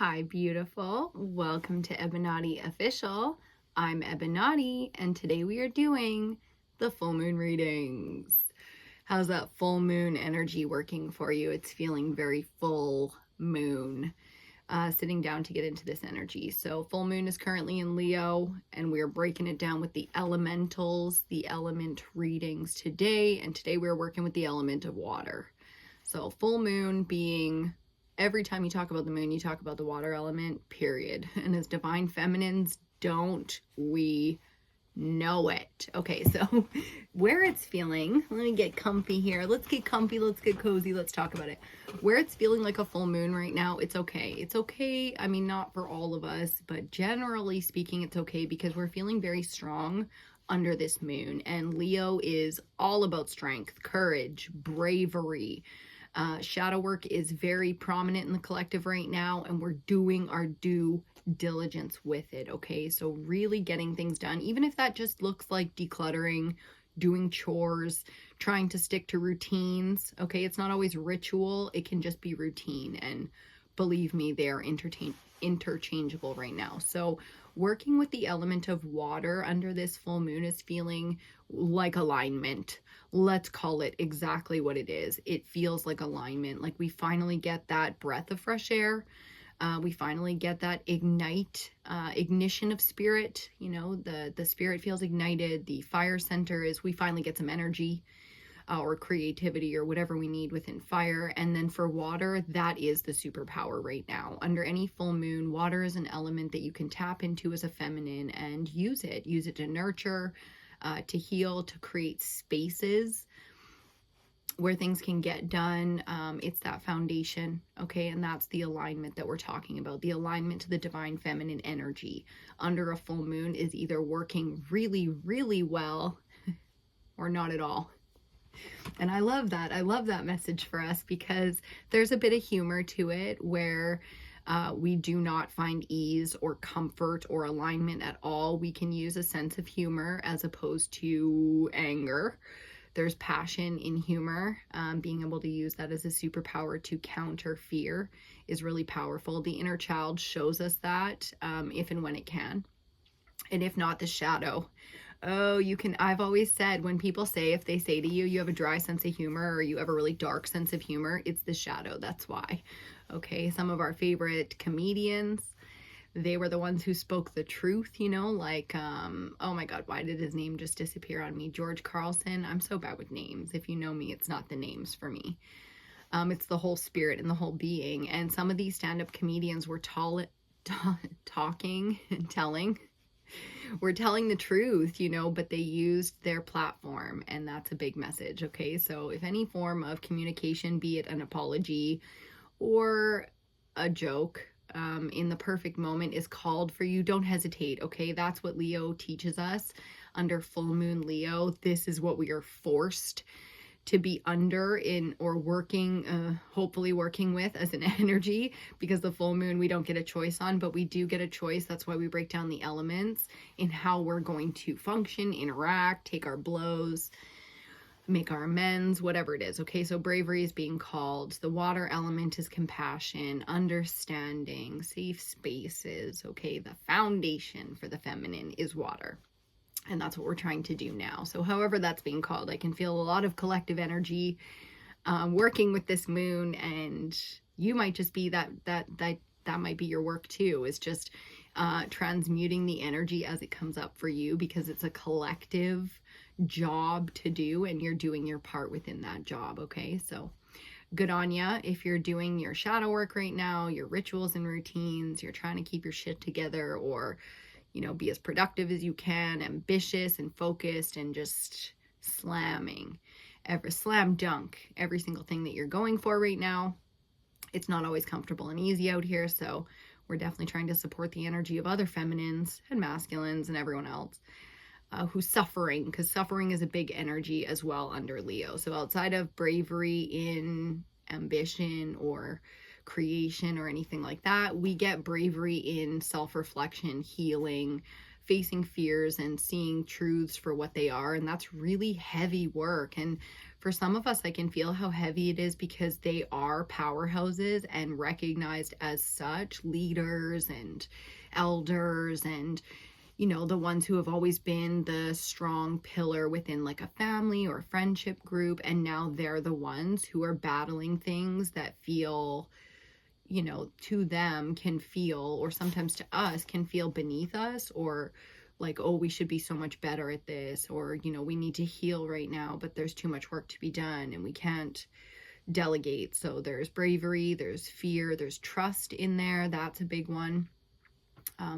Hi, beautiful. Welcome to EBINOTTI Official. I'm EBINOTTI, and today we are doing the full moon readings. How's that full moon energy working for you? It's feeling very full moon. Sitting down to get into this energy. So full moon is currently in Leo, and we're breaking it down with the elementals, the element readings today. And today we're working with the element of water. So full moon being, every time you talk about the moon, you talk about the water element, period. And as divine feminines, don't we know it? Okay, so where it's feeling, let me get comfy here. Let's get comfy, let's get cozy, let's talk about it. Where it's feeling like a full moon right now, it's okay. It's okay. I mean, not for all of us, but generally speaking, it's okay because we're feeling very strong under this moon. And Leo is all about strength, courage, bravery. Shadow work is very prominent in the collective right now, and we're doing our due diligence with it. Okay, so really getting things done, even if that just looks like decluttering, doing chores, trying to stick to routines. Okay, it's not always ritual, it can just be routine, and believe me, they are interchangeable right now. So working with the element of water under this full moon is feeling like alignment. Let's call it exactly what it is. It feels like alignment, like we finally get that breath of fresh air. We finally get that ignition of spirit. You know, the spirit feels ignited. The fire center is, we finally get some energy or creativity or whatever we need within fire. And then for water, that is the superpower right now. Under any full moon, water is an element that you can tap into as a feminine and use it to nurture, to heal, to create spaces where things can get done. It's that foundation, okay? And that's the alignment that we're talking about. The alignment to the divine feminine energy under a full moon is either working really, really well or not at all. And I love that. I love that message for us because there's a bit of humor to it where we do not find ease or comfort or alignment at all. We can use a sense of humor as opposed to anger. There's passion in humor. Being able to use that as a superpower to counter fear is really powerful. The inner child shows us that if and when it can. And if not, the shadow. Oh, you can, I've always said, when people say, if they say to you, you have a dry sense of humor or you have a really dark sense of humor, it's the shadow. That's why. Okay, some of our favorite comedians, they were the ones who spoke the truth, you know, like, oh my God, why did his name just disappear on me? George Carlson. I'm so bad with names. If you know me, it's not the names for me. It's the whole spirit and the whole being. And some of these stand-up comedians were talking and telling. We're telling the truth, you know, but they used their platform, and that's a big message, okay? So if any form of communication, be it an apology or a joke, in the perfect moment is called for you, don't hesitate, okay? That's what Leo teaches us under full moon Leo. This is what we are forced to be under in or working, hopefully working with as an energy, because the full moon we don't get a choice on, but we do get a choice. That's why we break down the elements in how we're going to function, interact, take our blows, make our amends, whatever it is. Okay, so bravery is being called. The water element is compassion, understanding, safe spaces. Okay, the foundation for the feminine is water. And that's what we're trying to do now. So however that's being called, I can feel a lot of collective energy working with this moon, and you might just be that might be your work too, is just transmuting the energy as it comes up for you, because it's a collective job to do and you're doing your part within that job. Okay, so good on ya if you're doing your shadow work right now, your rituals and routines, you're trying to keep your shit together, or you know, be as productive as you can, ambitious and focused, and just slam dunk every single thing that you're going for right now. It's not always comfortable and easy out here, so we're definitely trying to support the energy of other feminines and masculines and everyone else who's suffering, because suffering is a big energy as well under Leo. So outside of bravery in ambition or creation or anything like that, we get bravery in self-reflection, healing, facing fears and seeing truths for what they are, and that's really heavy work. And For some of us, I can feel how heavy it is because they are powerhouses and recognized as such, leaders and elders, and you know, the ones who have always been the strong pillar within like a family or a friendship group, and now they're the ones who are battling things that feel, you know, to them can feel, or sometimes to us can feel beneath us, or like, oh, we should be so much better at this, or, you know, we need to heal right now, but there's too much work to be done and we can't delegate. So there's bravery, there's fear, there's trust in there. That's a big one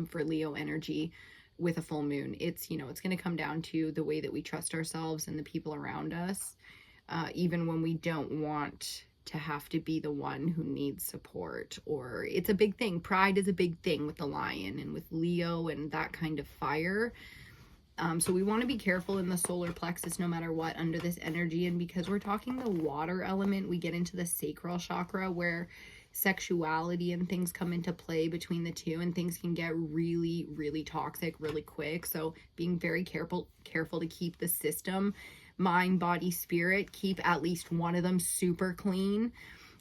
for Leo energy with a full moon. It's, you know, it's going to come down to the way that we trust ourselves and the people around us, even when we don't want to have to be the one who needs support. Or it's a big thing. Pride is a big thing with the lion and with Leo and that kind of fire. So we want to be careful in the solar plexus no matter what under this energy. And because we're talking the water element, we get into the sacral chakra where sexuality and things come into play between the two, and things can get really, really toxic really quick. So being very careful to keep the system, mind, body, spirit, keep at least one of them super clean,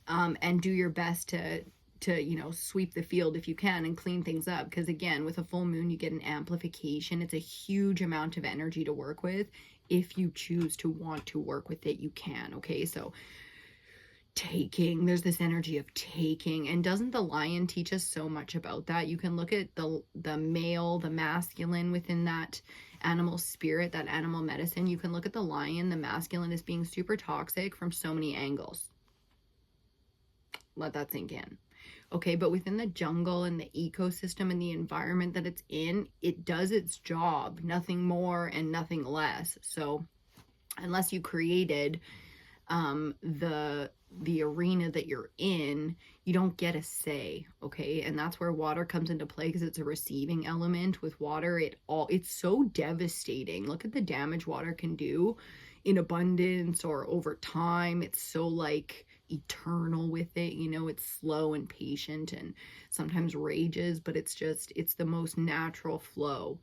and do your best to you know, sweep the field if you can and clean things up, because again, with a full moon you get an amplification. It's a huge amount of energy to work with. If you choose to want to work with it, you can. Okay, so taking, there's this energy of taking, and doesn't the lion teach us so much about that? You can look at the male, the masculine within that animal spirit, that animal medicine. You can look at the lion, the masculine, as being super toxic from so many angles. Let that sink in. Okay, but within the jungle and the ecosystem and the environment that it's in, it does its job, nothing more and nothing less. So unless you created the arena that you're in, you don't get a say. Okay, and that's where water comes into play, because it's a receiving element. With water, it's so devastating. Look at the damage water can do in abundance or over time. It's so like eternal with it, you know. It's slow and patient and sometimes rages, but it's the most natural flow.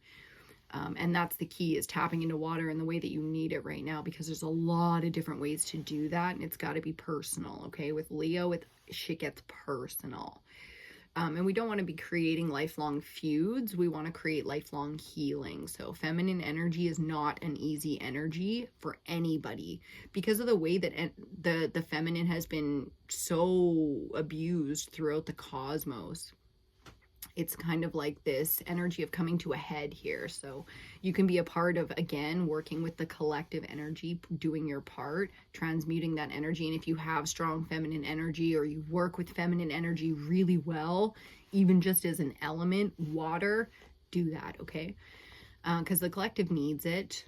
And that's the key, is tapping into water in the way that you need it right now, because there's a lot of different ways to do that, and it's got to be personal. Okay, with Leo, shit gets personal. And we don't want to be creating lifelong feuds. We want to create lifelong healing. So feminine energy is not an easy energy for anybody, because of the way that the feminine has been so abused throughout the cosmos. It's kind of like this energy of coming to a head here. So you can be a part of, again, working with the collective energy, doing your part, transmuting that energy. And if you have strong feminine energy, or you work with feminine energy really well, even just as an element, water, do that, okay? Because the collective needs it.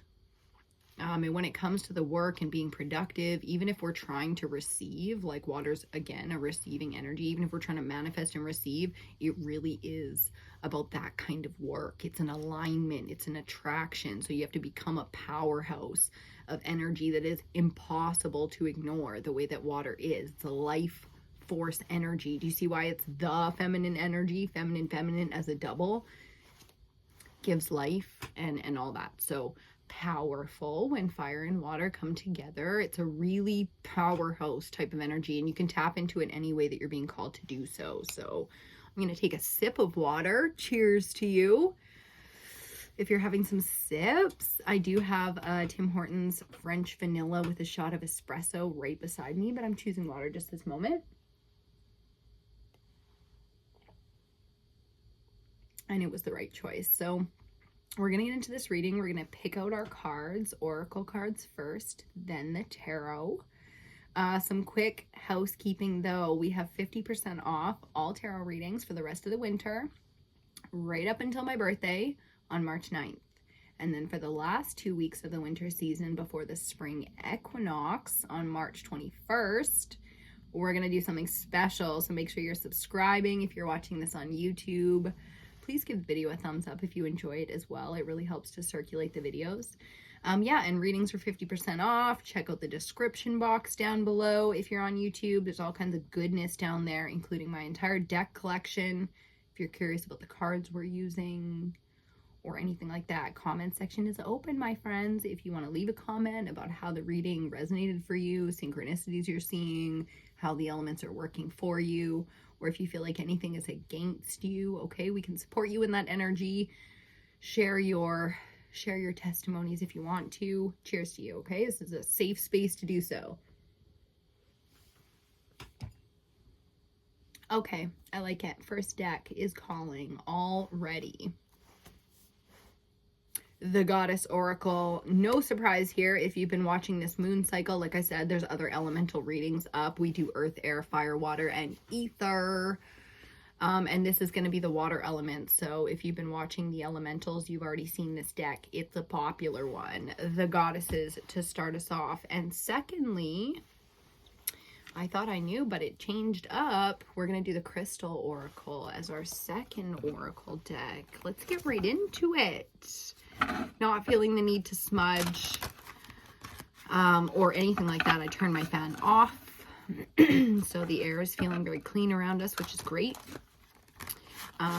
And when it comes to the work and being productive, even if we're trying to receive, like water's, again, a receiving energy, even if we're trying to manifest and receive, it really is about that kind of work. It's an alignment, it's an attraction. So you have to become a powerhouse of energy that is impossible to ignore, the way that water is. It's a life force energy. Do you see why it's the feminine energy? Feminine as a double gives life and all that. So powerful when fire and water come together. It's a really powerhouse type of energy, and you can tap into it any way that you're being called to do so. So I'm going to take a sip of water. Cheers to you. If you're having some sips, I do have Tim Hortons French vanilla with a shot of espresso right beside me, but I'm choosing water just this moment. And it was the right choice. So we're going to get into this reading. We're going to pick out our cards, oracle cards first, then the tarot. Some quick housekeeping though. We have 50% off all tarot readings for the rest of the winter, right up until my birthday on March 9th. And then for the last 2 weeks of the winter season before the spring equinox on March 21st, we're going to do something special. So make sure you're subscribing if you're watching this on YouTube. Please give the video a thumbs up if you enjoy it as well. It really helps to circulate the videos. Yeah, and readings are 50% off. Check out the description box down below. If you're on YouTube, there's all kinds of goodness down there, including my entire deck collection. If you're curious about the cards we're using, or anything like that, comment section is open, my friends. If you want to leave a comment about how the reading resonated for you, synchronicities you're seeing, how the elements are working for you, or if you feel like anything is against you, okay, we can support you in that energy. Share your testimonies if you want to. Cheers to you, okay? This is a safe space to do so. Okay, I like it. First deck is calling already. The Goddess Oracle. No surprise here if you've been watching this moon cycle. Like I said, there's other elemental readings up. We do earth, air, fire, water, and ether. And this is going to be the water element. So if you've been watching the elementals, you've already seen this deck. It's a popular one. The goddesses to start us off. And secondly, I thought I knew, but it changed up. We're going to do the Crystal Oracle as our second oracle deck. Let's get right into it. Not feeling the need to smudge or anything like that. I turned my fan off. So the air is feeling very clean around us, which is great.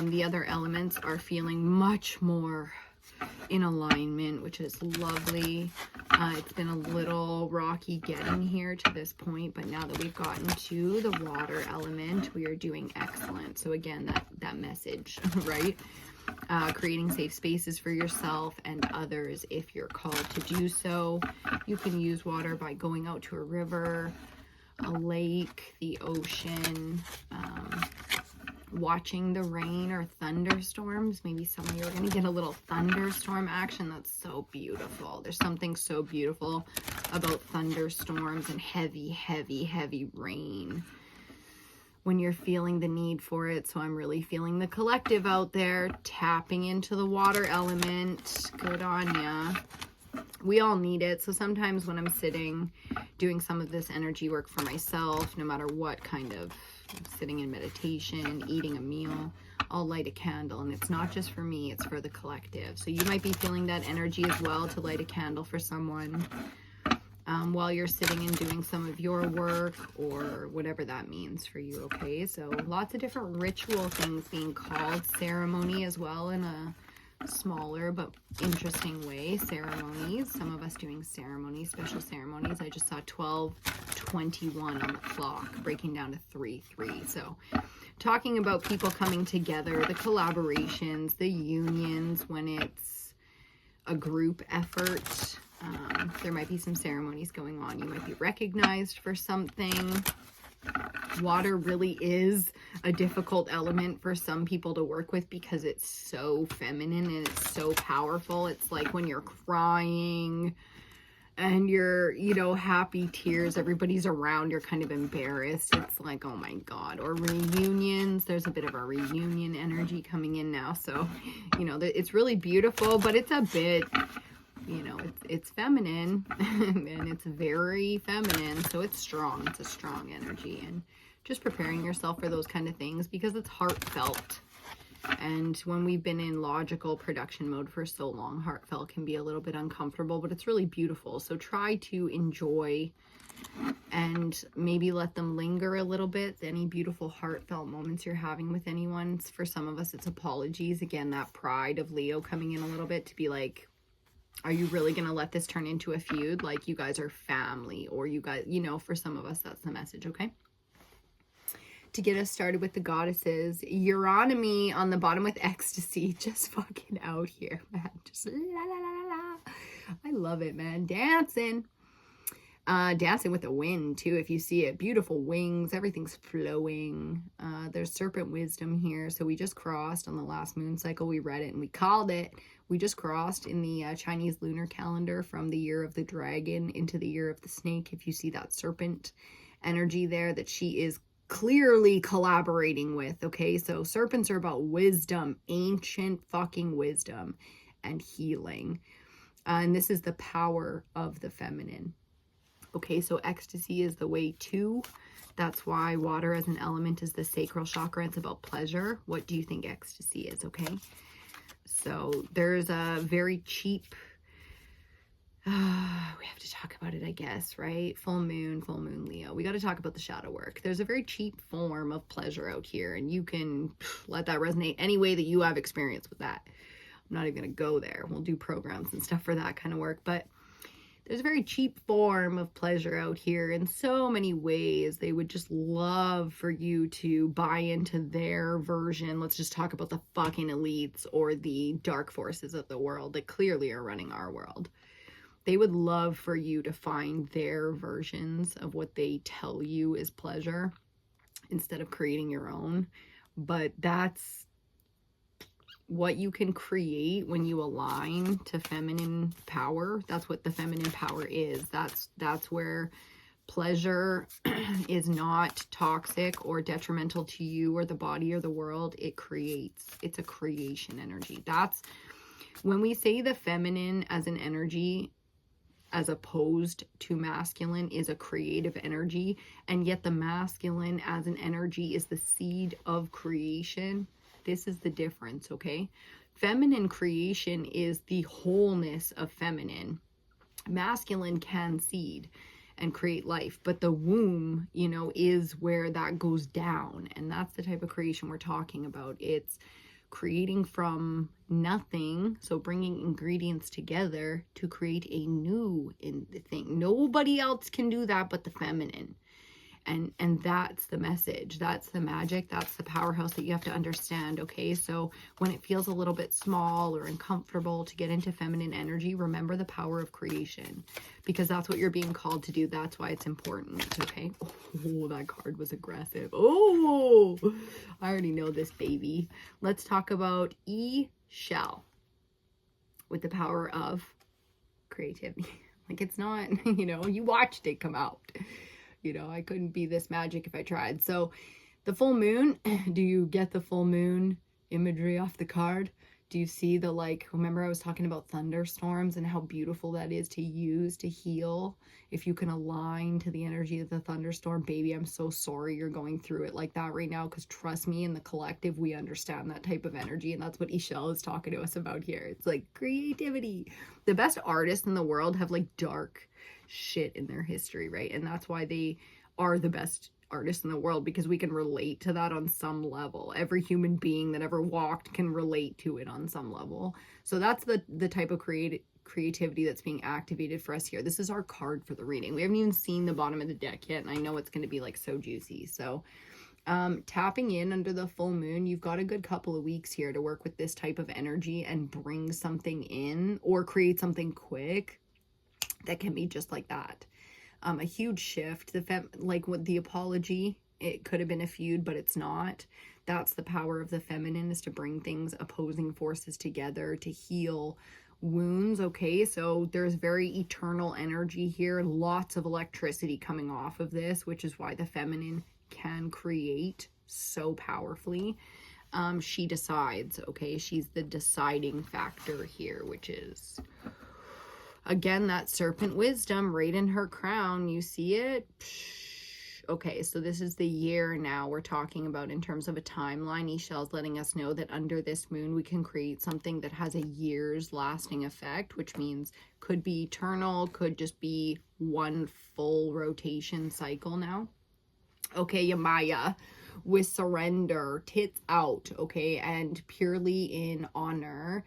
The other elements are feeling much more in alignment, which is lovely. It's been a little rocky getting here to this point, but now that we've gotten to the water element, we are doing excellent. So again, that message, right? Creating safe spaces for yourself and others if you're called to do so. You can use water by going out to a river, a lake, the ocean, watching the rain or thunderstorms. Maybe some of you are going to get a little thunderstorm action. That's so beautiful. There's something so beautiful about thunderstorms and heavy, heavy, heavy rain when you're feeling the need for it. So I'm really feeling the collective out there, tapping into the water element. Good on ya. We all need it. So sometimes when I'm sitting doing some of this energy work for myself, no matter what kind of sitting in meditation, eating a meal, I'll light a candle. And it's not just for me, it's for the collective. So you might be feeling that energy as well, to light a candle for someone while you're sitting and doing some of your work or whatever that means for you, okay? So lots of different ritual things being called. Ceremony as well in a smaller but interesting way. Ceremonies, some of us doing ceremonies, special ceremonies. I just saw 12:21 on the clock, breaking down to 3:3. So talking about people coming together, the collaborations, the unions when it's a group effort. There might be some ceremonies going on. You might be recognized for something. Water really is a difficult element for some people to work with because it's so feminine and it's so powerful. It's like when you're crying and you're, you know, happy tears, everybody's around, you're kind of embarrassed. It's like, oh my God. Or reunions, there's a bit of a reunion energy coming in now. So, you know, it's really beautiful, but it's a bit, you know, it's feminine and it's very feminine. So it's strong. It's a strong energy, and just preparing yourself for those kind of things because it's heartfelt. And when we've been in logical production mode for so long, heartfelt can be a little bit uncomfortable, but it's really beautiful. So try to enjoy and maybe let them linger a little bit. Any beautiful heartfelt moments you're having with anyone. For some of us, it's apologies. Again, that pride of Leo coming in a little bit to be like, are you really going to let this turn into a feud? Like, you guys are family, or you guys, you know, for some of us, that's the message, okay? To get us started with the goddesses, Eurynomy on the bottom with ecstasy, just fucking out here, man. Just la la la la la. I love it, man. Dancing. Dancing with the wind too, if you see it. Beautiful wings, everything's flowing. There's serpent wisdom here. So we just crossed on the last moon cycle. We read it and we called it. We just crossed in the Chinese lunar calendar from the year of the dragon into the year of the snake. If you see that serpent energy there that she is clearly collaborating with, okay? So serpents are about wisdom, ancient fucking wisdom and healing. And this is the power of the feminine. Okay, so ecstasy is the way to. That's why water as an element is the sacral chakra. It's about pleasure. What do you think ecstasy is, okay? So there's a very cheap, we have to talk about it, I guess, right? Full moon Leo. We got to talk about the shadow work. There's a very cheap form of pleasure out here, and you can let that resonate any way that you have experience with that. I'm not even going to go there. We'll do programs and stuff for that kind of work. But there's a very cheap form of pleasure out here in so many ways. They would just love for you to buy into their version. Let's just talk about the fucking elites or the dark forces of the world that clearly are running our world. They would love for you to find their versions of what they tell you is pleasure instead of creating your own. But that's what you can create when you align to feminine power. That's what the feminine power is. That's where pleasure is not toxic or detrimental to you or the body or the world. It creates. It's a creation energy. That's when we say the feminine as an energy as opposed to masculine is a creative energy, and yet the masculine as an energy is the seed of creation. This is the difference, okay? Feminine creation is the wholeness of feminine. Masculine can seed and create life, but the womb, you know, is where that goes down, and that's the type of creation we're talking about. It's creating from nothing, so bringing ingredients together to create a new thing. Nobody else can do that but the feminine. And that's the message. That's the magic. That's the powerhouse that you have to understand, okay? So when it feels a little bit small or uncomfortable to get into feminine energy, remember the power of creation, because that's what you're being called to do. That's why it's important, okay? Oh, that card was aggressive. Oh, I already know this, baby. Let's talk about Shell with the power of creativity. Like, it's not, you know, you watched it come out. You know, I couldn't be this magic if I tried. So the full moon, do you get the full moon imagery off the card? Do you see the, like, remember I was talking about thunderstorms and how beautiful that is to use to heal? If you can align to the energy of the thunderstorm, baby, I'm so sorry you're going through it like that right now, because trust me, in the collective, we understand that type of energy, and that's what Ishel is talking to us about here. It's like creativity. The best artists in the world have, like, dark shit in their history, right? And that's why they are the best artists in the world, because we can relate to that on some level. Every human being that ever walked can relate to it on some level. So that's the type of creativity that's being activated for us here. This is our card for the reading. We haven't even seen the bottom of the deck yet, and I know it's going to be like so juicy. So tapping in under the full moon, you've got a good couple of weeks here to work with this type of energy and bring something in or create something quick that can be just like that. A huge shift. Like with the apology, it could have been a feud, but it's not. That's the power of the feminine, is to bring things, opposing forces together to heal wounds, okay? So there's very eternal energy here, lots of electricity coming off of this, which is why the feminine can create so powerfully. She decides, okay? She's the deciding factor here, which is, again, that serpent wisdom right in her crown. You see it? Okay, so this is the year now we're talking about in terms of a timeline. Ishel's letting us know that under this moon, we can create something that has a year's lasting effect, which means could be eternal, could just be one full rotation cycle now. Okay, Yamaya, with surrender, tits out, okay, and purely in honor.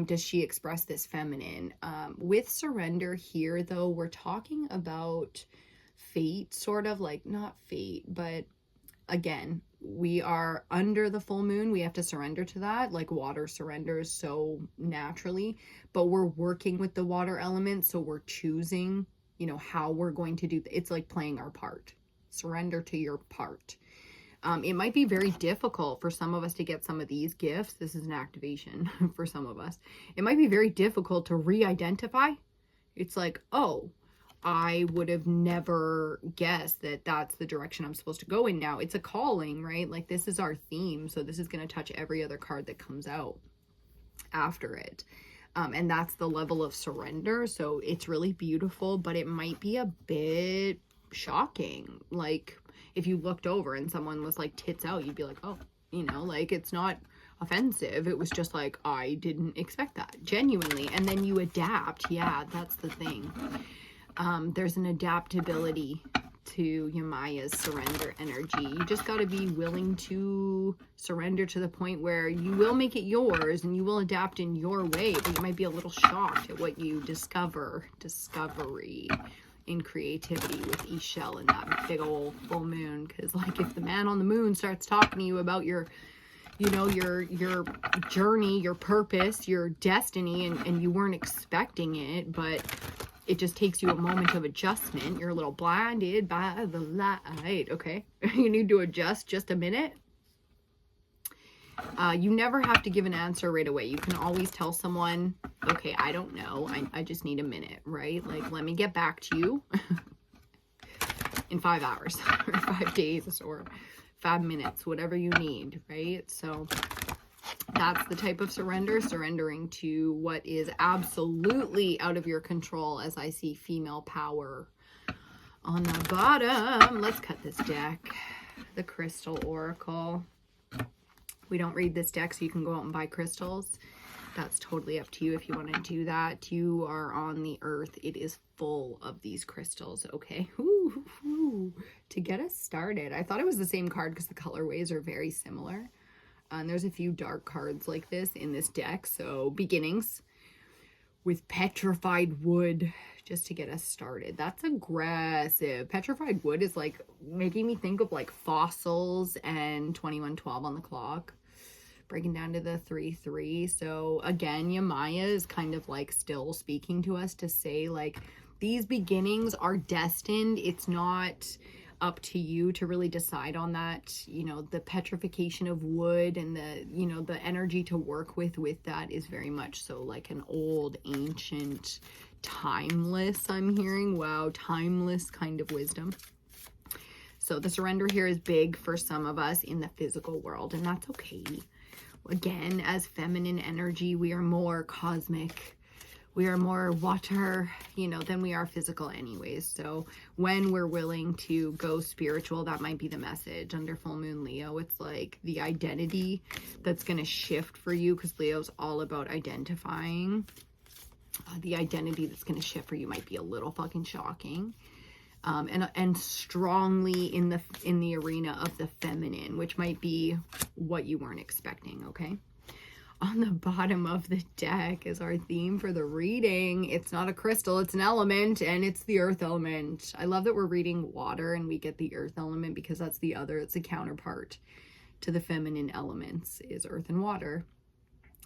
Does she express this feminine? With surrender here, though, we're talking about fate, sort of, like, not fate, but again, we are under the full moon. We have to surrender to that, like water surrenders so naturally, but we're working with the water element, so we're choosing, you know, how we're going to do it's like playing our part. Surrender to your part. It might be very difficult for some of us to get some of these gifts. This is an activation for some of us. It might be very difficult to re-identify. It's like, oh, I would have never guessed that that's the direction I'm supposed to go in now. It's a calling, right? Like, this is our theme. So this is going to touch every other card that comes out after it. And that's the level of surrender. So it's really beautiful, but it might be a bit shocking. Like, if you looked over and someone was like tits out, you'd be like, oh, you know, like, it's not offensive. It was just like, I didn't expect that, genuinely. And then you adapt. Yeah, that's the thing. There's an adaptability to Yamaya's surrender energy. You just got to be willing to surrender to the point where you will make it yours and you will adapt in your way, but you might be a little shocked at what you discovery in creativity with Ishel and that big old full moon. Because like if the man on the moon starts talking to you about your, you know, your journey, your purpose, your destiny, and you weren't expecting it, but it just takes you a moment of adjustment. You're a little blinded by the light, okay? You need to adjust just a minute. You never have to give an answer right away. You can always tell someone, okay, I don't know. I just need a minute, right? Like, let me get back to you in 5 hours or 5 days or 5 minutes, whatever you need, right? So that's the type of surrendering to what is absolutely out of your control, as I see female power on the bottom. Let's cut this deck. The Crystal Oracle. We don't read this deck, so you can go out and buy crystals. That's totally up to you if you want to do that. You are on the earth. It is full of these crystals, okay? Ooh. To get us started, I thought it was the same card because the colorways are very similar. And there's a few dark cards like this in this deck. So beginnings with petrified wood, just to get us started. That's aggressive. Petrified wood is like making me think of like fossils and 2112 on the clock. Breaking down to the 3-3. So again, Yamaya is kind of like still speaking to us to say like these beginnings are destined. It's not up to you to really decide on that. You know, the petrification of wood and the, you know, the energy to work with that is very much so like an old, ancient, timeless, I'm hearing. Wow, timeless kind of wisdom. So the surrender here is big for some of us in the physical world, and that's okay. Again, as feminine energy, we are more cosmic. We are more water, you know, than we are physical anyways. So when we're willing to go spiritual, that might be the message. Under full moon Leo, it's like the identity that's going to shift for you, because Leo's all about identifying. The identity that's going to shift for you might be a little fucking shocking. And strongly in the arena of the feminine, which might be what you weren't expecting, okay? On the bottom of the deck is our theme for the reading. It's not a crystal, it's an element, and it's the earth element. I love that we're reading water and we get the earth element, because that's it's a counterpart to the feminine elements, is earth and water.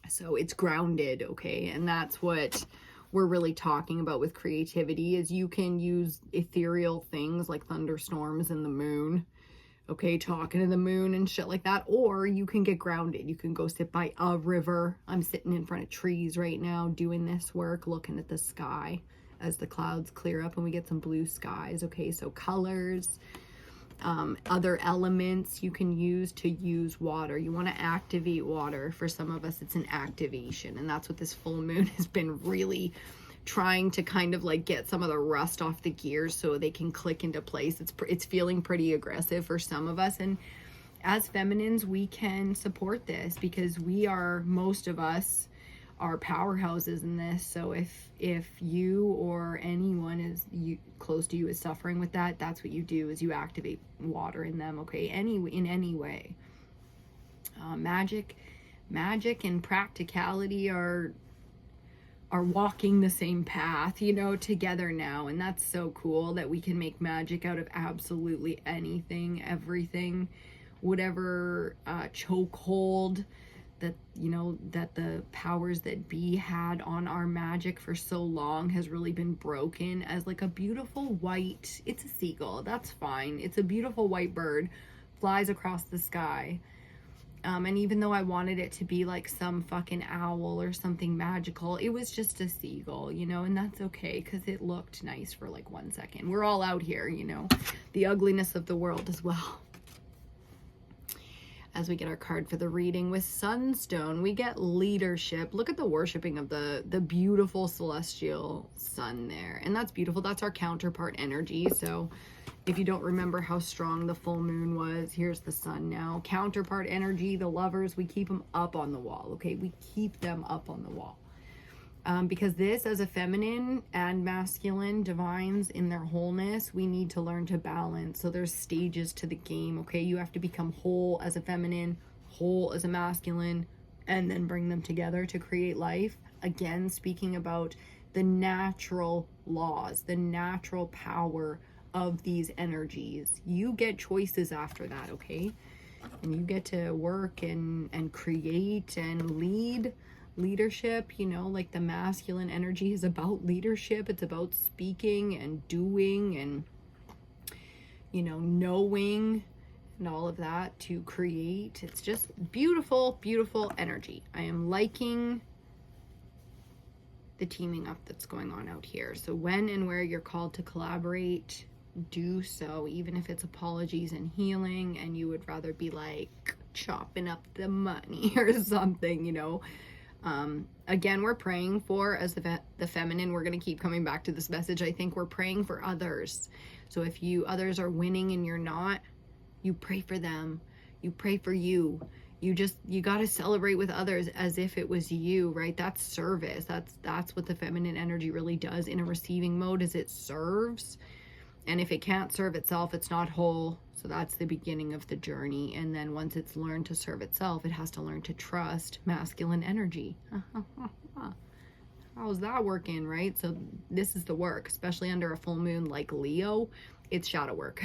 So it's grounded, okay? And that's what we're really talking about with creativity, is you can use ethereal things like thunderstorms and the moon, okay, talking to the moon and shit like that, or you can get grounded. You can go sit by a river. I'm sitting in front of trees right now doing this work, looking at the sky as the clouds clear up and we get some blue skies, okay? So colors, other elements you can use to use water. You want to activate water. For some of us, it's an activation, and that's what this full moon has been really trying to kind of like get some of the rust off the gears so they can click into place. It's feeling pretty aggressive for some of us, and as feminines we can support this because most of us are powerhouses in this. So if you or anyone close to you is suffering with that, that's what you do, is you activate water in them, okay? In any way. Magic and practicality are walking the same path, you know, together now. And that's so cool that we can make magic out of absolutely anything, everything, whatever chokehold that, you know, that the powers that be had on our magic for so long has really been broken. As like a beautiful white, it's a seagull, that's fine, it's a beautiful white bird flies across the sky. And even though I wanted it to be like some fucking owl or something magical, it was just a seagull, you know, and that's okay because it looked nice for like 1 second. We're all out here, you know, the ugliness of the world as well. As we get our card for the reading with Sunstone, we get leadership. Look at the worshiping of the beautiful celestial sun there. And that's beautiful. That's our counterpart energy. So if you don't remember how strong the full moon was, here's the sun now. Counterpart energy, the lovers, we keep them up on the wall, okay? We keep them up on the wall. Because this, as a feminine and masculine divines in their wholeness, we need to learn to balance. So there's stages to the game, okay? You have to become whole as a feminine, whole as a masculine, and then bring them together to create life. Again, speaking about the natural laws, the natural power of these energies. You get choices after that, okay? And you get to work and create and leadership, you know, like the masculine energy is about leadership. It's about speaking and doing and, you know, knowing and all of that to create. It's just beautiful, beautiful energy. I am liking the teaming up that's going on out here. So when and where you're called to collaborate, do so, even if it's apologies and healing and you would rather be like chopping up the money or something, you know. Again, we're praying for, as the feminine, we're going to keep coming back to this message. I think we're praying for others. So if others are winning and you're not, you pray for them. You pray for you. You got to celebrate with others as if it was you, right? That's service. That's what the feminine energy really does in a receiving mode, is it serves. And if it can't serve itself, it's not whole. So that's the beginning of the journey. And then once it's learned to serve itself, it has to learn to trust masculine energy. How's that working, right? So this is the work, especially under a full moon like Leo. It's shadow work.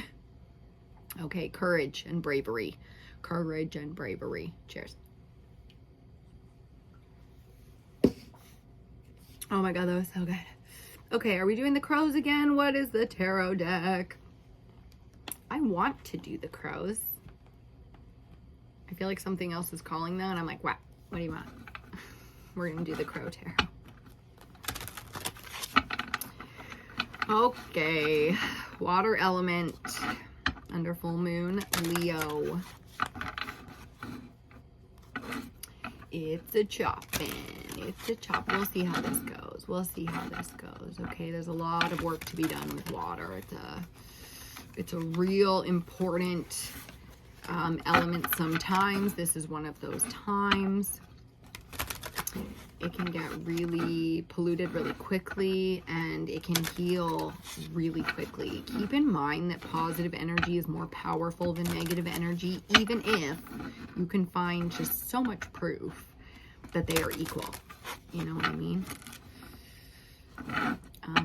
Okay, courage and bravery. Courage and bravery. Cheers. Oh my God, that was so good. Okay, are we doing the crows again? What is the tarot deck? I want to do the crows. I feel like something else is calling though, and I'm like, wow, what do you want? We're gonna do the crow tarot. Okay, water element under full moon, Leo. It's a chopping. It's a chop. We'll see how this goes. We'll see how this goes. Okay, there's a lot of work to be done with water. It's a real important element sometimes. This is one of those times. It can get really polluted really quickly, and it can heal really quickly. Keep in mind that positive energy is more powerful than negative energy, even if you can find just so much proof that they are equal. You know what I mean?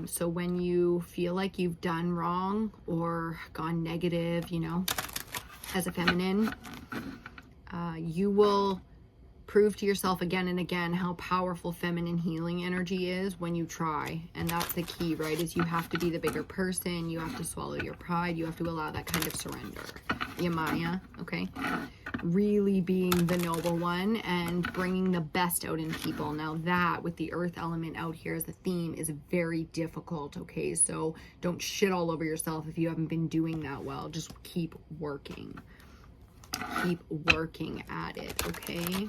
So when you feel like you've done wrong or gone negative, you know, as a feminine, you will prove to yourself again and again how powerful feminine healing energy is when you try. And that's the key, right? Is you have to be the bigger person. You have to swallow your pride. You have to allow that kind of surrender. Yamaya, okay? Really being the noble one and bringing the best out in people. Now that, with the earth element out here as a theme, is very difficult, okay? So don't shit all over yourself if you haven't been doing that well. Just keep working. Keep working at it, okay?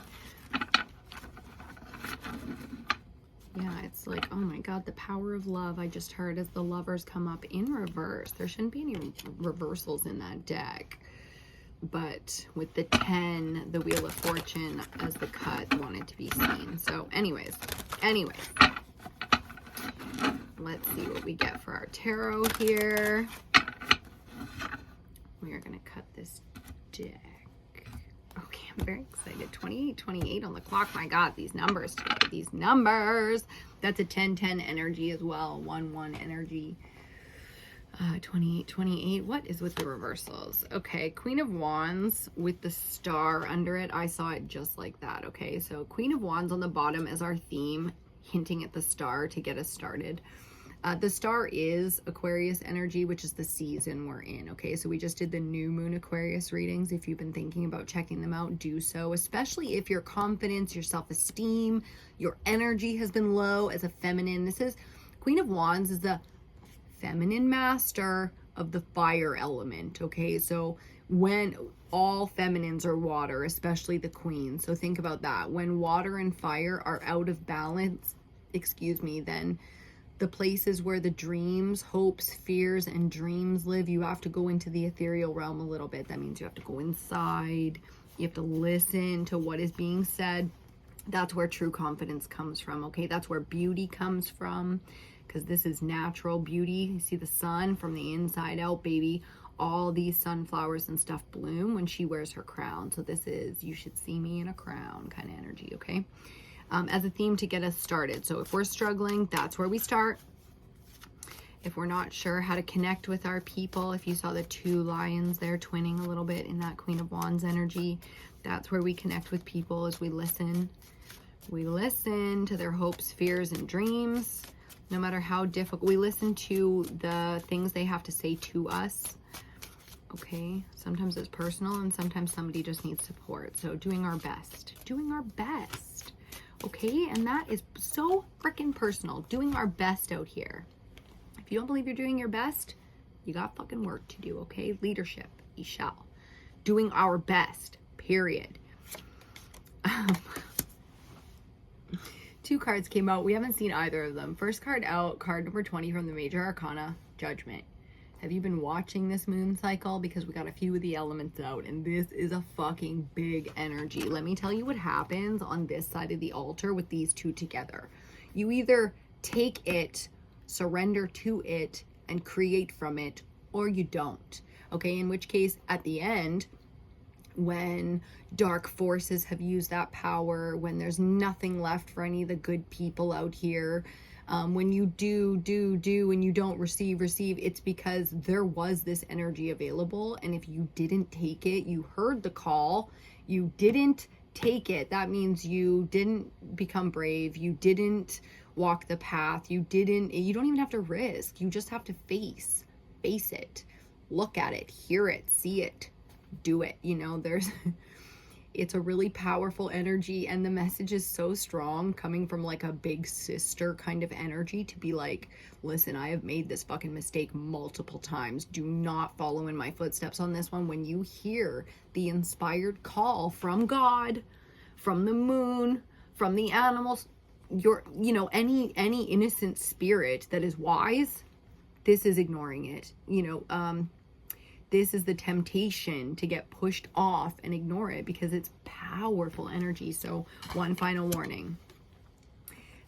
Yeah, it's like, oh my God, the power of love. I just heard as the lovers come up in reverse. There shouldn't be any reversals in that deck. But with the 10, the Wheel of Fortune as the cut wanted to be seen. So anyways, let's see what we get for our tarot here. We are going to cut this deck. Okay, I'm very excited. 28 on the clock. My God, these numbers today. These numbers. That's a 10-10 energy as well. 1-1 energy. 28. What is with the reversals? Okay, Queen of Wands with the star under it. I saw it just like that. Okay, so Queen of Wands on the bottom as our theme, hinting at the star to get us started. The star is Aquarius energy, which is the season we're in. Okay, so we just did the new moon Aquarius readings. If you've been thinking about checking them out, do so, especially if your confidence, your self-esteem, your energy has been low as a feminine. This is Queen of Wands is the feminine master of the fire element. Okay, so when all feminines are water, especially the queen, so think about that. When water and fire are out of balance, then the places where the dreams, hopes, fears, and dreams live, you have to go into the ethereal realm a little bit. That means you have to go inside. You have to listen to what is being said. That's where true confidence comes from, okay? That's where beauty comes from, because this is natural beauty. You see the sun from the inside out, baby. All these sunflowers and stuff bloom when she wears her crown. So this is, you should see me in a crown kind of energy, okay? As a theme to get us started. So if we're struggling, that's where we start. If we're not sure how to connect with our people, if you saw the two lions there twinning a little bit in that Queen of Wands energy, that's where we connect with people, as we listen. We listen to their hopes, fears, and dreams, no matter how difficult. We listen to the things they have to say to us, okay? Sometimes it's personal, and sometimes somebody just needs support. So doing our best, okay? And that is so freaking personal, doing our best out here. If you don't believe you're doing your best, you got fucking work to do, okay? Leadership, you shall. Doing our best, period. Two cards came out. We haven't seen either of them. First card out, card number 20 from the Major Arcana, Judgment. Have you been watching this moon cycle? Because we got a few of the elements out, and this is a fucking big energy. Let me tell you what happens on this side of the altar with these two together. You either take it, surrender to it, and create from it, or you don't. Okay, in which case, at the end, when dark forces have used that power, when there's nothing left for any of the good people out here, when you do and you don't receive, it's because there was this energy available, and if you didn't take it, you heard the call, you didn't take it, that means you didn't become brave, you didn't walk the path, you don't even have to risk, you just have to face it, look at it, hear it, see it, do it. You know, it's a really powerful energy, and the message is so strong, coming from like a big sister kind of energy, to be like, listen, I have made this fucking mistake multiple times, do not follow in my footsteps on this one. When you hear the inspired call from God, from the moon, from the animals, any innocent spirit that is wise, this is ignoring it. This is the temptation to get pushed off and ignore it, because it's powerful energy. So one final warning.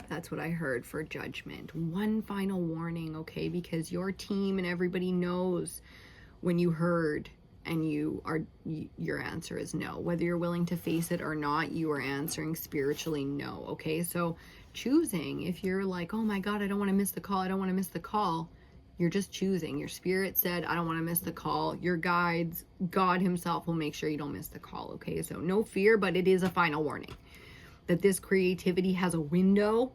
That's what I heard for Judgment. One final warning, okay? Because your team and everybody knows when you heard, and your answer is no. Whether you're willing to face it or not, you are answering spiritually no, okay? So choosing, if you're like, oh my God, I don't want to miss the call, you're just choosing. Your spirit said, I don't want to miss the call. Your guides, God himself will make sure you don't miss the call, okay? So no fear, but it is a final warning that this creativity has a window,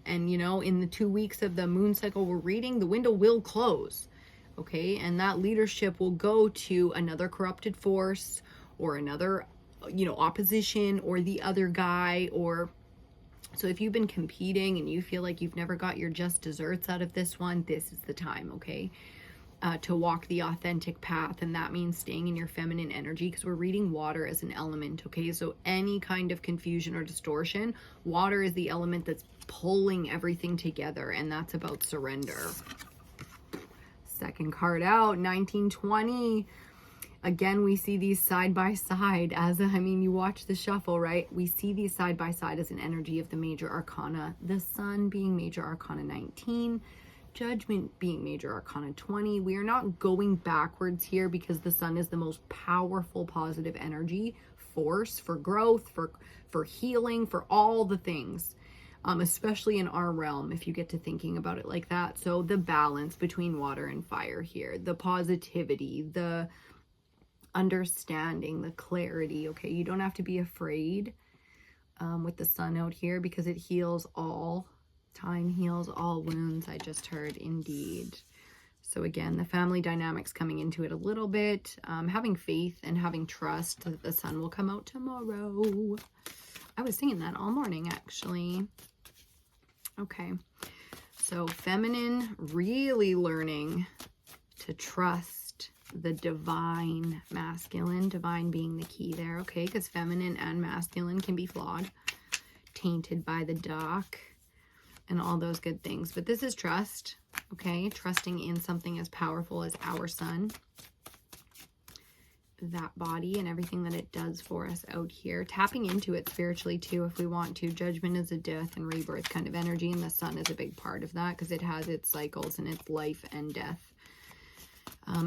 and in the 2 weeks of the moon cycle we're reading, the window will close, okay? And that leadership will go to another corrupted force, or another, opposition, or the other guy, or... So if you've been competing and you feel like you've never got your just desserts out of this one, this is the time, okay? To walk the authentic path, and that means staying in your feminine energy, because we're reading water as an element, okay? So any kind of confusion or distortion, water is the element that's pulling everything together, and that's about surrender. Second card out, 1920. Again, we see these side by side you watch the shuffle, right? We see these side by side as an energy of the Major Arcana. The Sun being Major Arcana 19, Judgment being Major Arcana 20. We are not going backwards here, because the Sun is the most powerful positive energy force for growth, for healing, for all the things. Especially in our realm, if you get to thinking about it like that. So the balance between water and fire here, the positivity, the understanding, the clarity, okay? You don't have to be afraid with the Sun out here, because it heals all. Time heals all wounds, I just heard, indeed. So again, the family dynamics coming into it a little bit, having faith and having trust that the Sun will come out tomorrow. I was singing that all morning, actually. Okay, so feminine, really learning to trust the divine masculine, divine being the key there, okay? Because feminine and masculine can be flawed, tainted by the dark, and all those good things. But this is trust, okay? Trusting in something as powerful as our Sun. that body and everything that it does for us out here. Tapping into it spiritually too if we want to. Judgment is a death and rebirth kind of energy, and the sun is a big part of that because it has its cycles and its life and death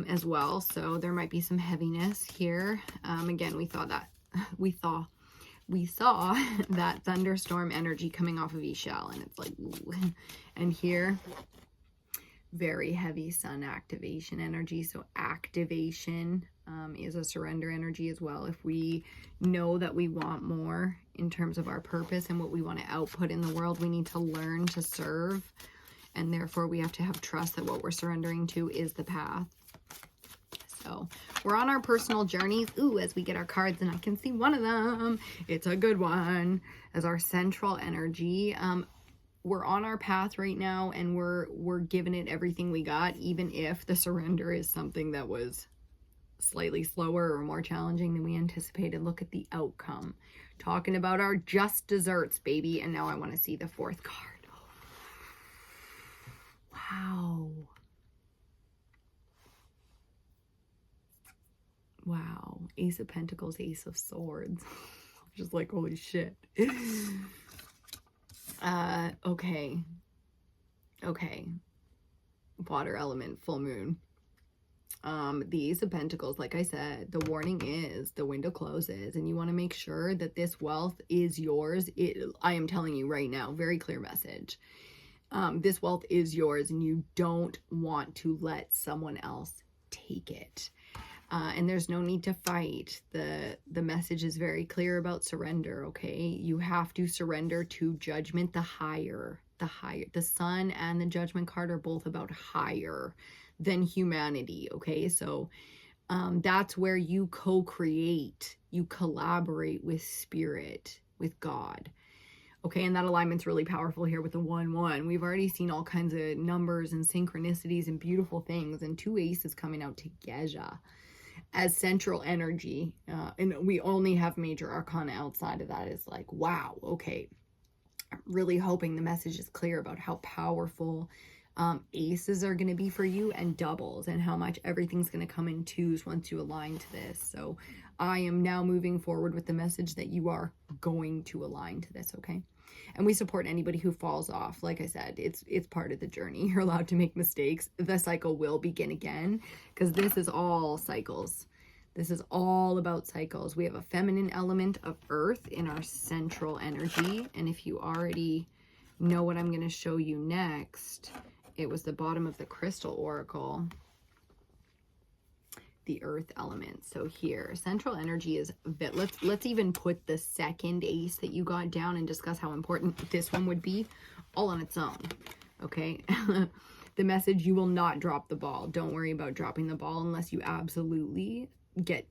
as well. So there might be some heaviness here. Again, we saw that thunderstorm energy coming off of Ishal, and it's like, ooh. And here, very heavy sun activation energy. So activation is a surrender energy as well. If we know that we want more in terms of our purpose and what we want to output in the world, we need to learn to serve, and therefore we have to have trust that what we're surrendering to is the path. So we're on our personal journeys. Ooh, as we get our cards, and I can see one of them. It's a good one. As our central energy. We're on our path right now, and we're giving it everything we got, even if the surrender is something that was slightly slower or more challenging than we anticipated. Look at the outcome. Talking about our just desserts, baby. And now I want to see the fourth card. Wow. Wow. Ace of Pentacles, Ace of Swords. Just like, holy shit. Okay. Water element, full moon. The Ace of Pentacles, like I said, the warning is the window closes, and you want to make sure that this wealth is yours. I am telling you right now, very clear message. This wealth is yours, and you don't want to let someone else take it. And there's no need to fight. The message is very clear about surrender, okay? You have to surrender to judgment, the higher. The sun and the judgment card are both about higher than humanity, okay? So that's where you co-create, you collaborate with spirit, with God. Okay, and that alignment's really powerful here with the 1-1. We've already seen all kinds of numbers and synchronicities and beautiful things, and two aces coming out together as central energy, and we only have major arcana outside of that. Is like, wow, okay. I'm really hoping the message is clear about how powerful aces are going to be for you, and doubles, and how much everything's going to come in twos once you align to this. So I am now moving forward with the message that you are going to align to this, okay? And we support anybody who falls off. Like I said, it's part of the journey. You're allowed to make mistakes. The cycle will begin again, because this is all cycles. This is all about cycles. We have a feminine element of earth in our central energy. And if you already know what I'm going to show you next, it was the bottom of the crystal oracle, the earth element. So here, central energy is a bit, let's even put the second ace that you got down and discuss how important this one would be all on its own, okay? The message, you will not drop the ball. Don't worry about dropping the ball unless you absolutely get,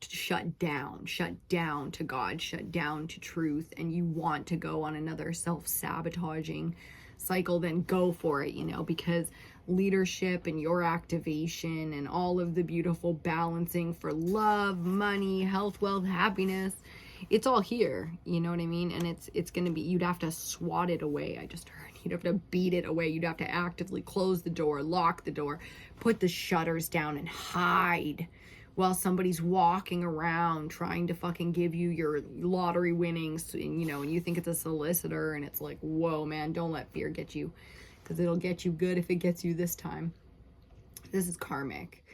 shut down to God, shut down to truth, and you want to go on another self-sabotaging cycle, then go for it, because leadership and your activation and all of the beautiful balancing for love, money, health, wealth, happiness, it's all here, you know what I mean? And it's going to be, you'd have to swat it away. I just heard you'd have to beat it away. You'd have to actively close the door, lock the door, put the shutters down, and hide while somebody's walking around trying to fucking give you your lottery winnings, and you think it's a solicitor, and it's like, whoa, man, don't let fear get you, because it'll get you good if it gets you this time. This is karmic.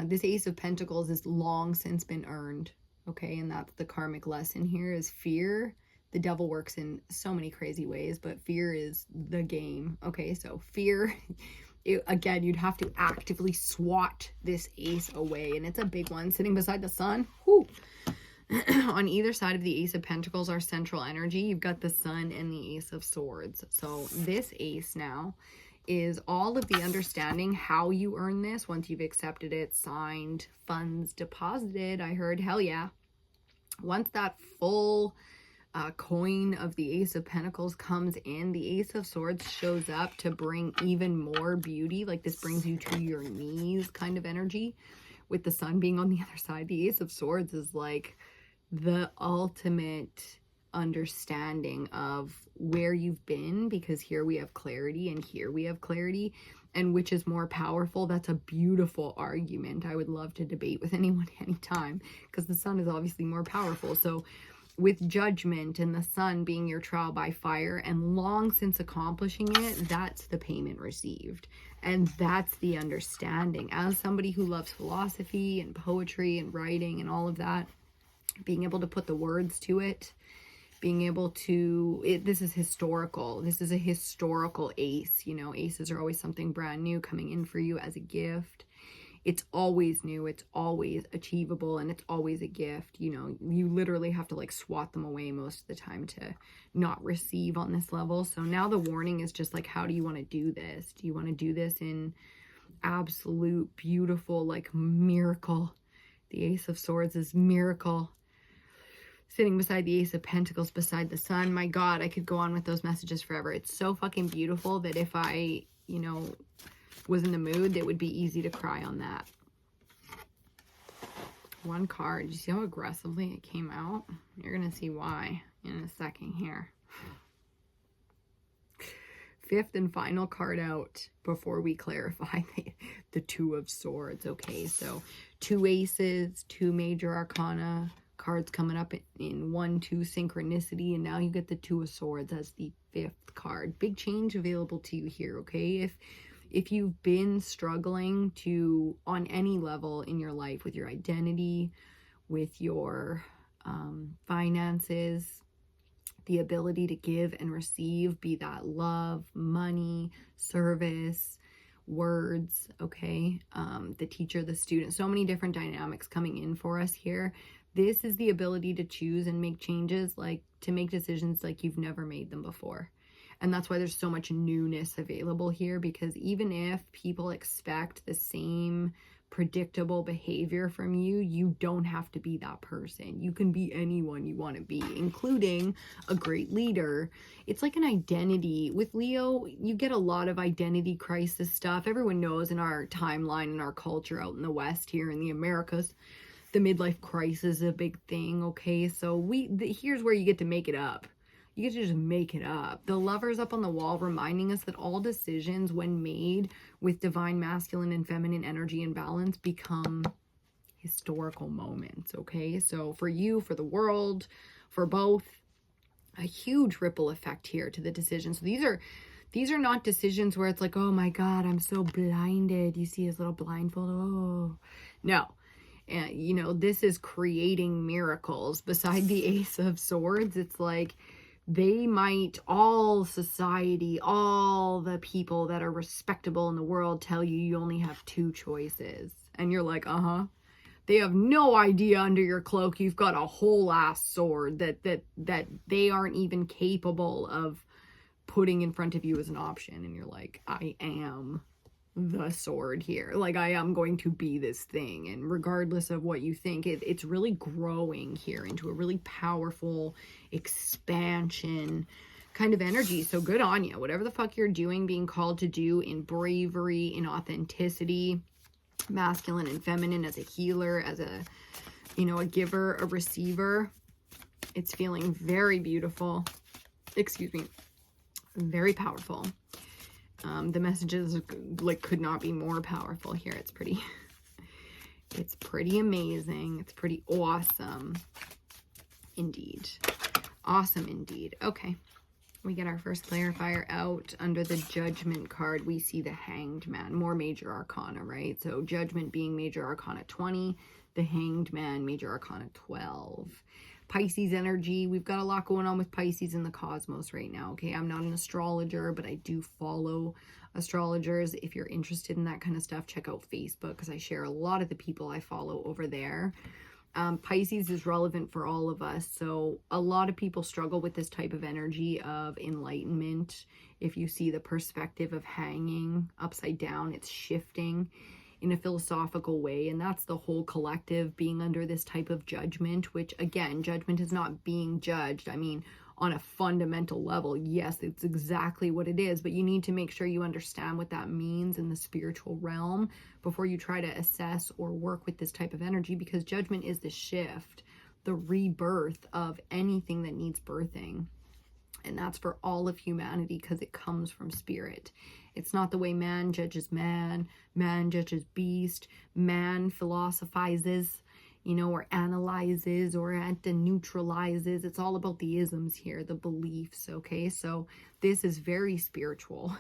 This Ace of Pentacles is long since been earned, okay? And that's the karmic lesson here, is fear. The devil works in so many crazy ways, but fear is the game, okay? So fear... again, you'd have to actively swat this ace away, and it's a big one sitting beside the sun. Whew. On either side of the Ace of Pentacles are central energy. You've got the sun and the Ace of Swords. So this ace now is all of the understanding how you earn this once you've accepted it, signed, funds deposited. I heard, hell yeah. Once that full coin of the Ace of Pentacles comes in, the Ace of Swords shows up to bring even more beauty. Like, this brings you to your knees kind of energy, with the sun being on the other side. The Ace of Swords is like the ultimate understanding of where you've been, because here we have clarity and here we have clarity. and which is more powerful? That's a beautiful argument. I would love to debate with anyone anytime, because the sun is obviously more powerful. So with Judgment and the sun being your trial by fire and long since accomplishing it, that's the payment received. And that's the understanding. As somebody who loves philosophy and poetry and writing and all of that, being able to put the words to it, being able to, this is historical. This is a historical ace. You know, aces are always something brand new coming in for you as a gift. It's always new, it's always achievable, and it's always a gift. You know, you literally have to like swat them away most of the time to not receive on this level. So now the warning is just like, how do you want to do this? Do you want to do this in absolute beautiful, like miracle? The Ace of Swords is miracle. Sitting beside the Ace of Pentacles, beside the sun. My God, I could go on with those messages forever. It's so fucking beautiful that if I, you know, was in the mood, it would be easy to cry on that. One card. You see how aggressively it came out? You're going to see why in a second here. Fifth and final card out before we clarify the Two of Swords. Okay, so 2 aces, 2 major arcana cards coming up in 1-2 synchronicity, and now you get the 2 of Swords as the 5th card. Big change available to you here, okay? If you've been struggling to, on any level in your life, with your identity, with your finances, the ability to give and receive, be that love, money, service, words, okay? The teacher, the student, so many different dynamics coming in for us here. This is the ability to choose and make changes, like to make decisions like you've never made them before. And that's why there's so much newness available here, because even if people expect the same predictable behavior from you, you don't have to be that person. You can be anyone you want to be, including a great leader. It's like an identity. With Leo, you get a lot of identity crisis stuff. Everyone knows in our timeline, in our culture out in the West here in the Americas, the midlife crisis is a big thing, okay? So here's where you get to make it up. You get to just make it up. The Lover's up on the wall reminding us that all decisions, when made with divine masculine and feminine energy and balance, become historical moments, okay? So for you, for the world, for both, a huge ripple effect here to the decisions. So these are not decisions where it's like, oh my God, I'm so blinded. You see his little blindfold. Oh, no. And, you know, this is creating miracles. Beside the Ace of Swords, it's like, they might, all society, all the people that are respectable in the world tell you you only have 2 choices. And you're like, They have no idea under your cloak you've got a whole ass sword that they aren't even capable of putting in front of you as an option. And you're like, I am the sword here. Like, I am going to be this thing. And regardless of what you think, it's really growing here into a really powerful expansion kind of energy. So good on you. Whatever the fuck you're doing, being called to do in bravery, in authenticity, masculine and feminine, as a healer, as a, you know, a giver, a receiver, it's feeling very beautiful. Excuse me. Very powerful. The messages like could not be more powerful here. It's pretty amazing. It's pretty awesome indeed. Awesome indeed. Okay. We get our first clarifier out. Under the Judgment card, we see the Hanged Man, more major arcana, right? So Judgment being major arcana 20, the Hanged Man, major arcana 12. Pisces energy. We've got a lot going on with Pisces in the cosmos right now, okay? I'm not an astrologer, but I do follow astrologers. If you're interested in that kind of stuff, check out Facebook, because I share a lot of the people I follow over there. Pisces is relevant for all of us. So a lot of people struggle with this type of energy of enlightenment. If you see the perspective of hanging upside down, it's shifting in a philosophical way, and that's the whole collective being under this type of judgment, which again, judgment is not being judged. I mean, on a fundamental level, yes, it's exactly what it is, but you need to make sure you understand what that means in the spiritual realm before you try to assess or work with this type of energy, because judgment is the shift, the rebirth of anything that needs birthing. And that's for all of humanity because it comes from spirit. It's not the way man judges man, man judges beast, man philosophizes, you know, or analyzes or anti-neutralizes. It's all about the isms here, the beliefs, okay? So this is very spiritual.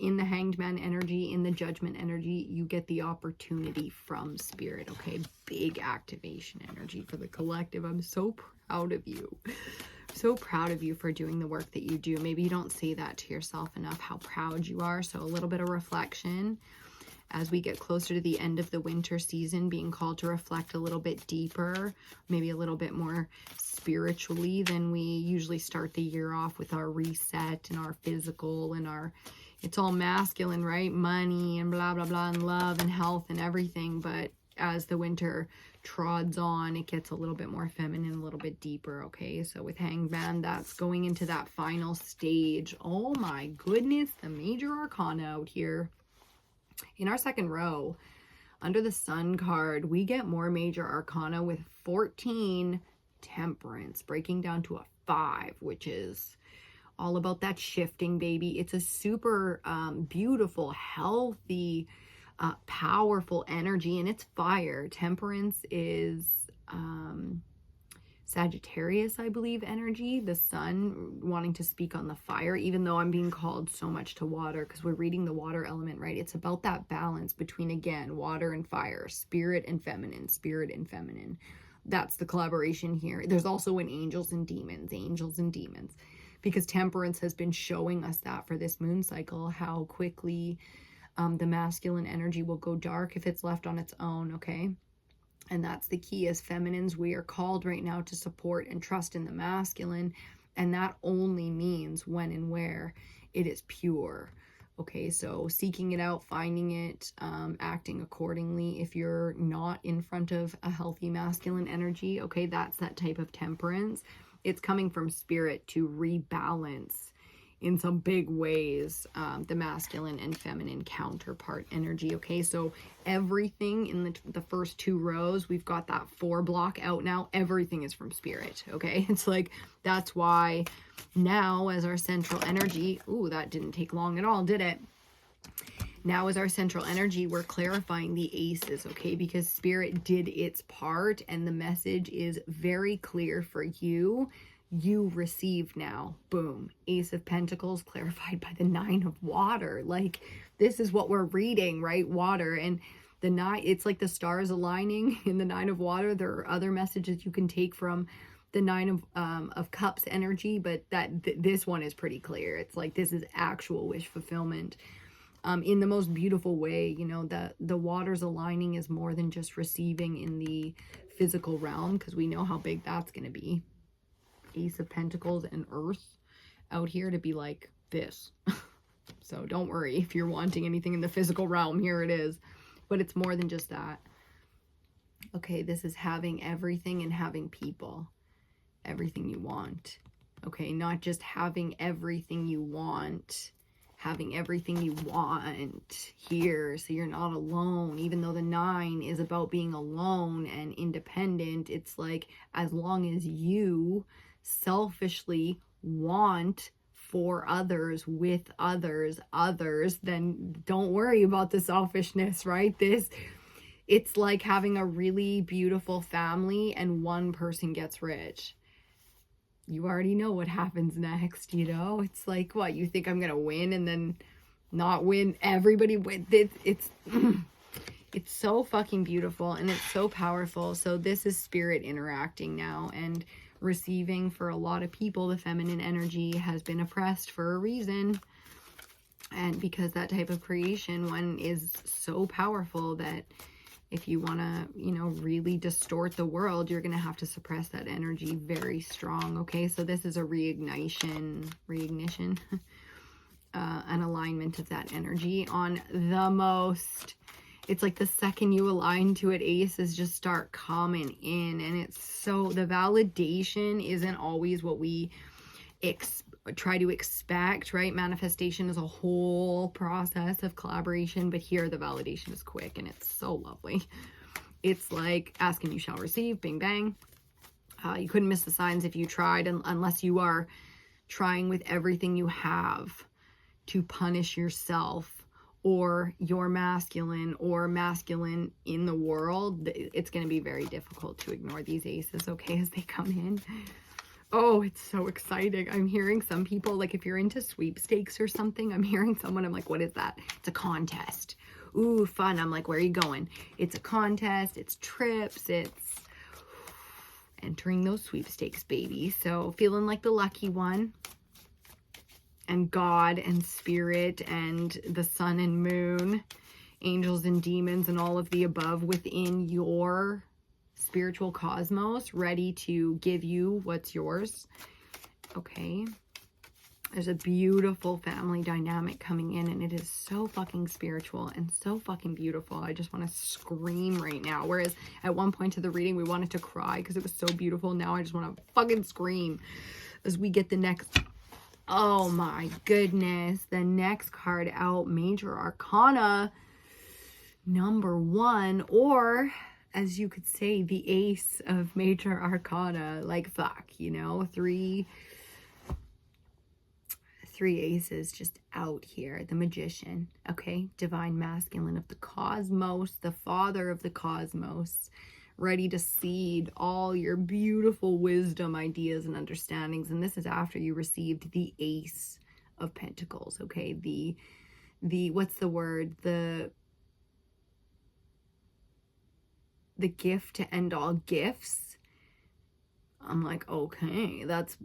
In the Hanged Man energy, in the Judgment energy, you get the opportunity from spirit, okay? Big activation energy for the collective. I'm so proud of you. So proud of you for doing the work that you do. Maybe you don't say that to yourself enough, how proud you are. So a little bit of reflection as we get closer to the end of the winter season, being called to reflect a little bit deeper, maybe a little bit more spiritually than we usually start the year off with our reset and our physical and our, it's all masculine, right? Money and blah, blah, blah, and love and health and everything. But as the winter trods on, it gets a little bit more feminine, a little bit deeper, okay? So with Hanged Man, that's going into that final stage. Oh my goodness, the major arcana out here. In our second row, under the Sun card, we get more major arcana with 14 Temperance, breaking down to a 5, which is all about that shifting, baby. It's a super beautiful, healthy, powerful energy, and it's fire. Temperance is Sagittarius, I believe, energy. The Sun wanting to speak on the fire, even though I'm being called so much to water because we're reading the water element, right? It's about that balance between, again, water and fire, spirit and feminine, spirit and feminine. That's the collaboration here. There's also an angels and demons, because Temperance has been showing us that for this moon cycle, how quickly the masculine energy will go dark if it's left on its own, okay? And that's the key. As feminines, we are called right now to support and trust in the masculine, and that only means when and where it is pure, okay? So seeking it out, finding it, acting accordingly. If you're not in front of a healthy masculine energy, okay, that's that type of Temperance. It's coming from spirit to rebalance in some big ways the masculine and feminine counterpart energy, okay? So everything in the first 2 rows, we've got that 4 block out now. Everything is from spirit, okay? It's like, that's why now as our central energy, ooh, that didn't take long at all, did it? Now as our central energy, we're clarifying the aces, okay? Because spirit did its part, and the message is very clear for you. You receive now. Boom. Ace of Pentacles clarified by the 9 of water. Like, this is what we're reading, right? Water. And the 9, it's like the stars aligning in the 9 of water. There are other messages you can take from the 9 of cups energy, but this one is pretty clear. It's like, this is actual wish fulfillment. In the most beautiful way, you know, the waters aligning is more than just receiving in the physical realm, because we know how big that's going to be. Ace of Pentacles and Earth out here to be like this. So don't worry if you're wanting anything in the physical realm, here it is. But it's more than just that. Okay, this is having everything and having people. Everything you want. Okay, not just having everything you want, having everything you want here, so you're not alone. Even though the 9 is about being alone and independent, it's like, as long as you selfishly want for others, with others, then don't worry about the selfishness, right? It's like having a really beautiful family and one person gets rich. You already know what happens next, you know? It's like, what, you think I'm gonna win and then not win? Everybody win. It's so fucking beautiful, and it's so powerful. So this is spirit interacting now and receiving. For a lot of people, the feminine energy has been oppressed for a reason. And because that type of creation one is so powerful that if you want to, you know, really distort the world, you're going to have to suppress that energy very strong. Okay, so this is a reignition, an alignment of that energy on the most. It's like the second you align to it, aces just start coming in. And it's so, the validation isn't always what we try to expect, right? Manifestation is a whole process of collaboration, but here the validation is quick and it's so lovely. It's like ask and you shall receive, bing bang. You couldn't miss the signs if you tried, unless you are trying with everything you have to punish yourself or your masculine or masculine in the world, it's going to be very difficult to ignore these aces, okay, as they come in. Oh, it's so exciting. I'm hearing some people, like if you're into sweepstakes or something, I'm hearing someone, I'm like, what is that? It's a contest. Ooh, fun. I'm like, where are you going? It's a contest. It's trips. It's entering those sweepstakes, baby. So feeling like the lucky one. And God and spirit and the sun and moon, angels and demons and all of the above within your spiritual cosmos, ready to give you what's yours. Okay. There's a beautiful family dynamic coming in, and it is so fucking spiritual and so fucking beautiful. I just want to scream right now. Whereas at one point of the reading, we wanted to cry because it was so beautiful. Now I just want to fucking scream as we get the next. Oh my goodness. The next card out, Major Arcana number 1, or as you could say, the ace of Major Arcana. Like, fuck, you know, three aces just out here. The Magician, okay? Divine Masculine of the cosmos, the father of the cosmos, ready to seed all your beautiful wisdom, ideas, and understandings. And this is after you received the Ace of Pentacles, okay? The what's the word? The gift to end all gifts. I'm like, okay, that's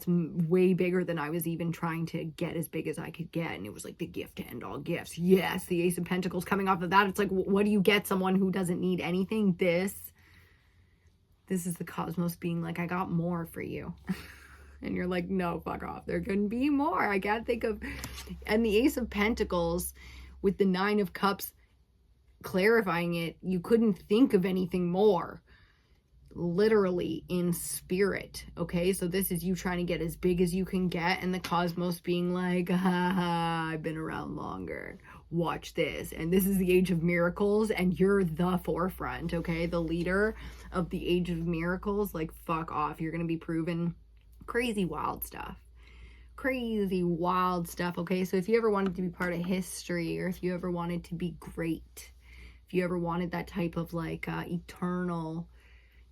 way bigger than I was even trying to get as big as I could get. And it was like the gift to end all gifts. Yes, the Ace of Pentacles coming off of that. It's like, what do you get someone who doesn't need anything? This is the cosmos being like, I got more for you. And you're like, no, fuck off. There can be more. I can't think of. And the Ace of Pentacles with the Nine of Cups clarifying it, you couldn't think of anything more. Literally in spirit, okay? So this is you trying to get as big as you can get, and the cosmos being like, haha, I've been around longer. Watch this. And this is the age of miracles, and you're the forefront, okay? The leader of the age of miracles. Like, fuck off. You're gonna be proven crazy wild stuff. Crazy wild stuff, okay? So if you ever wanted to be part of history, or if you ever wanted to be great, if you ever wanted that type of like eternal,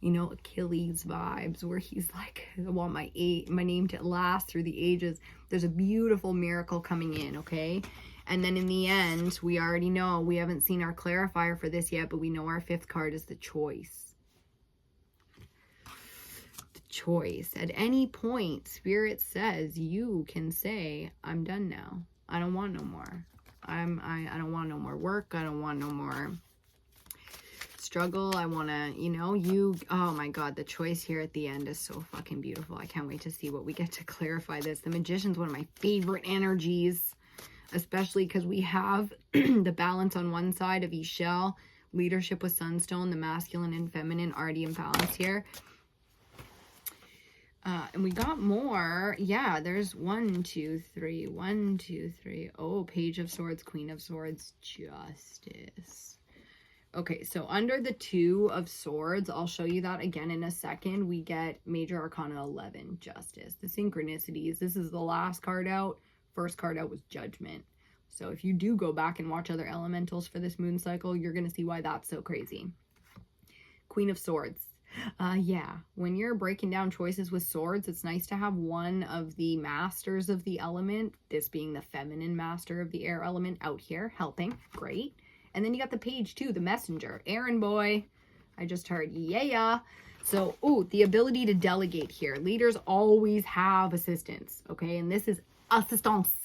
you know, Achilles vibes, where he's like, I want my name to last through the ages. There's a beautiful miracle coming in, okay? And then in the end, we already know, we haven't seen our clarifier for this yet, but we know our 5th card is the choice. The choice. At any point, Spirit says you can say, I'm done now. I don't want no more. I don't want no more work. I don't want no more struggle. I want to, you know, oh my God, the choice here at the end is so fucking beautiful. I can't wait to see what we get to clarify this. The Magician's one of my favorite energies, especially because we have the balance on one side of Ishel, leadership with Sunstone, the masculine and feminine already in balance here. And we got more. Yeah, there's 1, 2, 3, 1, 2, 3. Oh, Page of Swords, Queen of Swords, Justice. Okay, so under the 2 of Swords, I'll show you that again in a second. We get Major Arcana 11, Justice. The synchronicities. This is the last card out. First card out was Judgment. So if you do go back and watch other elementals for this moon cycle, you're going to see why that's so crazy. Queen of Swords. Yeah, when you're breaking down choices with swords, it's nice to have one of the masters of the element, this being the feminine master of the air element, out here helping. Great. And then you got the page too, the messenger, errand boy. I just heard, yeah. So, ooh, the ability to delegate here. Leaders always have assistants, okay? And this is assistance.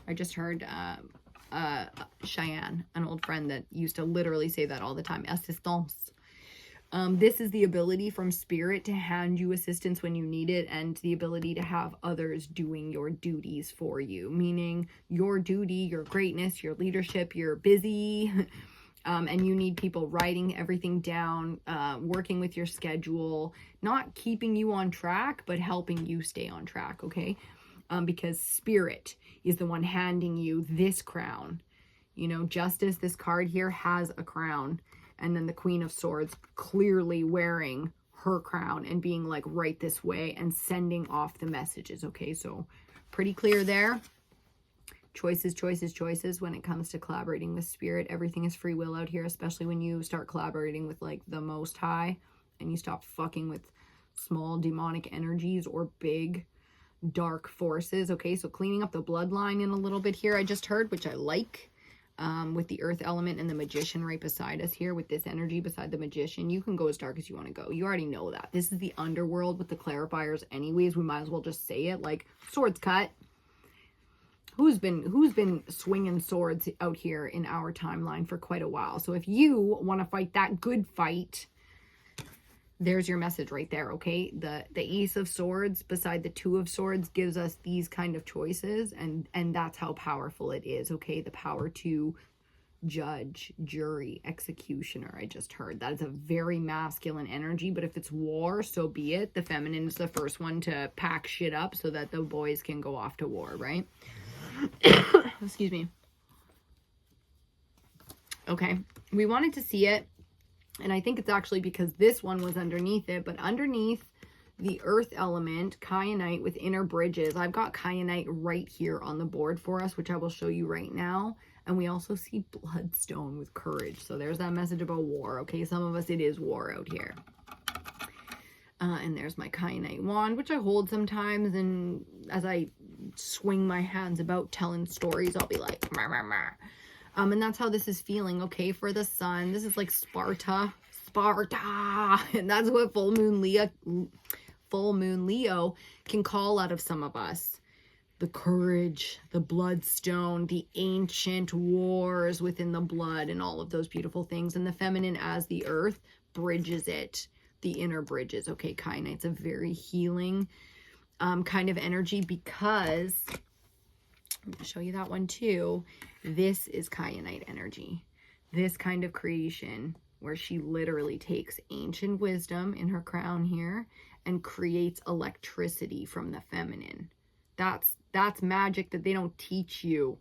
I just heard Cheyenne, an old friend that used to literally say that all the time, assistance. This is the ability from Spirit to hand you assistance when you need it, and the ability to have others doing your duties for you, meaning your duty, your greatness, your leadership, you're busy, and you need people writing everything down, working with your schedule, not keeping you on track, but helping you stay on track, okay? Because Spirit is the one handing you this crown. You know, Justice, this card here has a crown. And then the Queen of Swords clearly wearing her crown and being like, right this way, and sending off the messages. Okay, so pretty clear there. Choices, choices, choices when it comes to collaborating with spirit. Everything is free will out here, especially when you start collaborating with like the Most High and you stop fucking with small demonic energies or big dark forces. Okay, so cleaning up the bloodline in a little bit here, I just heard, which I like, with the earth element and the magician right beside us here with this energy beside the magician. You can go as dark as you want to go. You already know that. This is the underworld with the clarifiers anyways. We might as well just say it, like, swords cut. Who's been swinging swords out here in our timeline for quite a while? So if you want to fight that good fight, there's your message right there, okay? The Ace of Swords beside the Two of Swords gives us these kind of choices, and that's how powerful it is, okay? The power to judge, jury, executioner, I just heard. That is a very masculine energy, but if it's war, so be it. The feminine is the first one to pack shit up so that the boys can go off to war, right? Excuse me. Okay, we wanted to see it, and I think it's actually because this one was underneath it, but underneath the earth element, kyanite with inner bridges, I've got kyanite right here on the board for us, which I will show you right now. And we also see bloodstone with courage. So there's that message about war, okay? Some of us, it is war out here. And there's my kyanite wand, which I hold sometimes, and as I swing my hands about telling stories, I'll be like, "Mar, mar, mar." And that's how this is feeling, okay, for the sun. This is like Sparta, and that's what full moon Leo can call out of some of us. The courage, the bloodstone, the ancient wars within the blood, and all of those beautiful things. And the feminine as the earth bridges it. The inner bridges, okay? Kyanite's a very healing kind of energy, because I'm going to show you that one too. This is kyanite energy. This kind of creation where she literally takes ancient wisdom in her crown here and creates electricity from the feminine. That's magic that they don't teach you.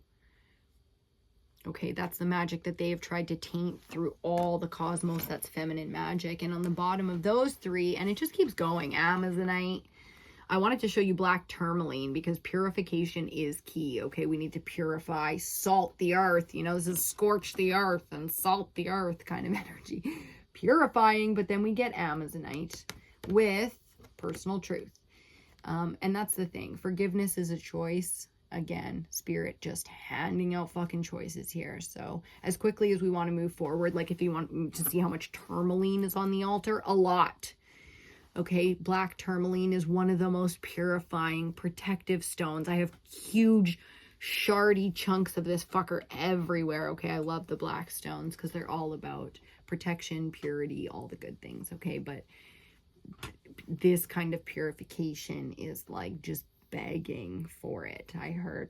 Okay, that's the magic that they have tried to taint through all the cosmos. That's feminine magic. And on the bottom of those three, and it just keeps going, Amazonite. I wanted to show you black tourmaline because purification is key, okay? We need to purify, salt the earth. You know, this is scorch the earth and salt the earth kind of energy. Purifying, but then we get Amazonite with personal truth. And that's the thing. Forgiveness is a choice. Again, spirit just handing out fucking choices here. So as quickly as we want to move forward, like if you want to see how much tourmaline is on the altar, a lot. Okay, black tourmaline is one of the most purifying, protective stones. I have huge, shardy chunks of this fucker everywhere. Okay, I love the black stones because they're all about protection, purity, all the good things. Okay, but this kind of purification is like just begging for it. I heard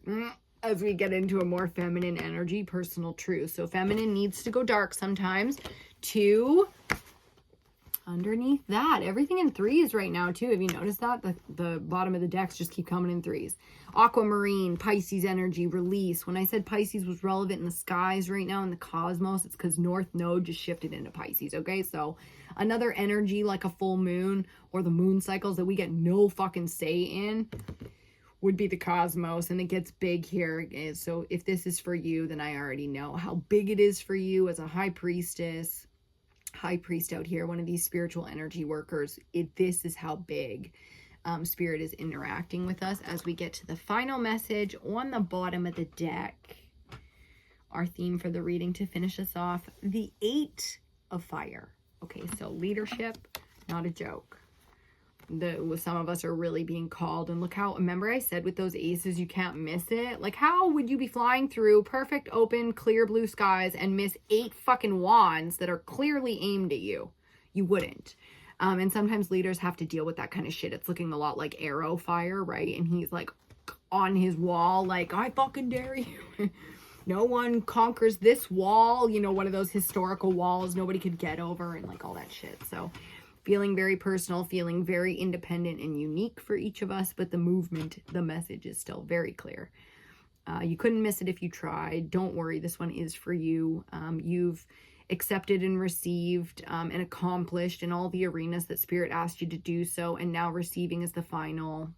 as we get into a more feminine energy, personal truth. So feminine needs to go dark sometimes to underneath that. Everything in threes right now too. Have you noticed that? The bottom of the decks just keep coming in threes. Aquamarine, Pisces energy, release. When I said Pisces was relevant in the skies right now in the cosmos, it's because North Node just shifted into Pisces. Okay, so another energy like a full moon or the moon cycles that we get no fucking say in would be the cosmos, and it gets big here. So if this is for you, then I already know how big it is for you as a high priest out here, one of these spiritual energy workers. This is how big spirit is interacting with us as we get to the final message on the bottom of the deck. Our theme for the reading to finish us off, the 8 of Fire. Okay, so leadership, not a joke. Some of us are really being called, and look how, remember I said with those aces you can't miss it? Like, how would you be flying through perfect open clear blue skies and miss 8 fucking wands that are clearly aimed at you? You wouldn't. And sometimes leaders have to deal with that kind of shit. It's looking a lot like Arrow Fire, right? And he's like on his wall, like, I fucking dare you. No one conquers this wall, you know, one of those historical walls nobody could get over, and like all that shit. So feeling very personal, feeling very independent and unique for each of us, but the movement, the message is still very clear. You couldn't miss it if you tried. Don't worry, this one is for you. accepted and received and accomplished in all the arenas that Spirit asked you to do so, and now receiving is the final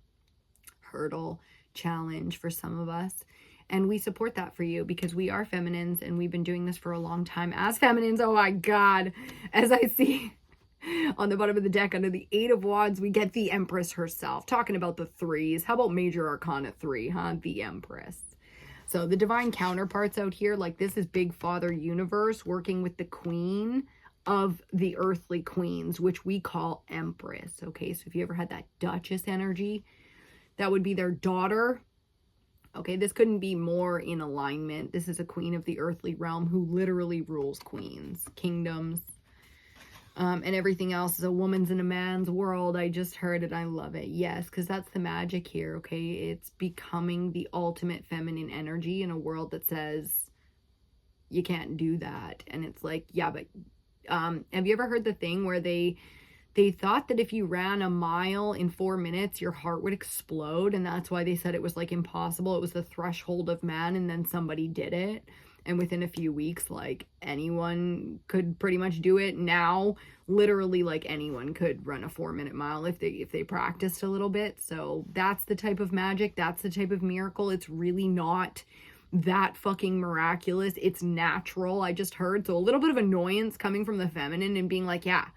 hurdle, challenge for some of us. And we support that for you because we are feminines and we've been doing this for a long time as feminines. Oh my God. As I see on the bottom of the deck under the 8 of Wands, we get the Empress herself. Talking about the threes. How about Major Arcana 3, huh? The Empress. So the divine counterparts out here, like this is Big Father Universe working with the Queen of the earthly queens, which we call Empress. Okay, so if you ever had that Duchess energy, that would be their daughter. Okay, this couldn't be more in alignment. This is a queen of the earthly realm who literally rules queens, kingdoms, and everything else is a woman's and a man's world. I just heard it. I love it. Yes, because that's the magic here, okay? It's becoming the ultimate feminine energy in a world that says you can't do that. And it's like, yeah, but have you ever heard the thing where they thought that if you ran a mile in 4 minutes, your heart would explode. And that's why they said it was like impossible. It was the threshold of man. And then somebody did it. And within a few weeks, like anyone could pretty much do it. Now, literally like anyone could run a 4-minute mile if they practiced a little bit. So that's the type of magic. That's the type of miracle. It's really not that fucking miraculous. It's natural. I just heard. So a little bit of annoyance coming from the feminine and being like, yeah,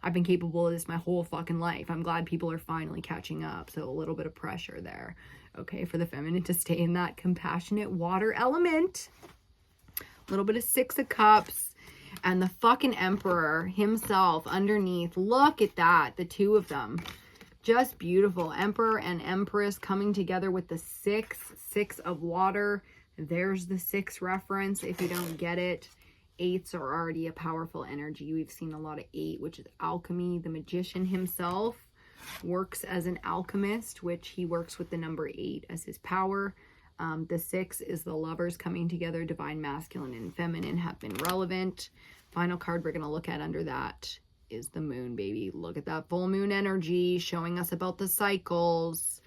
I've been capable of this my whole fucking life. I'm glad people are finally catching up. So a little bit of pressure there. Okay, for the feminine to stay in that compassionate water element. A little bit of 6 of Cups. And the fucking Emperor himself underneath. Look at that. The two of them. Just beautiful. Emperor and Empress coming together with the 6 of water. There's the 6 reference if you don't get it. 8s are already a powerful energy. We've seen a lot of 8, which is alchemy. The magician himself works as an alchemist, which he works with the number 8 as his power. The 6 is the lovers coming together. Divine masculine and feminine have been relevant. Final card we're going to look at under that is the moon, baby. Look at that full moon energy showing us about the cycles.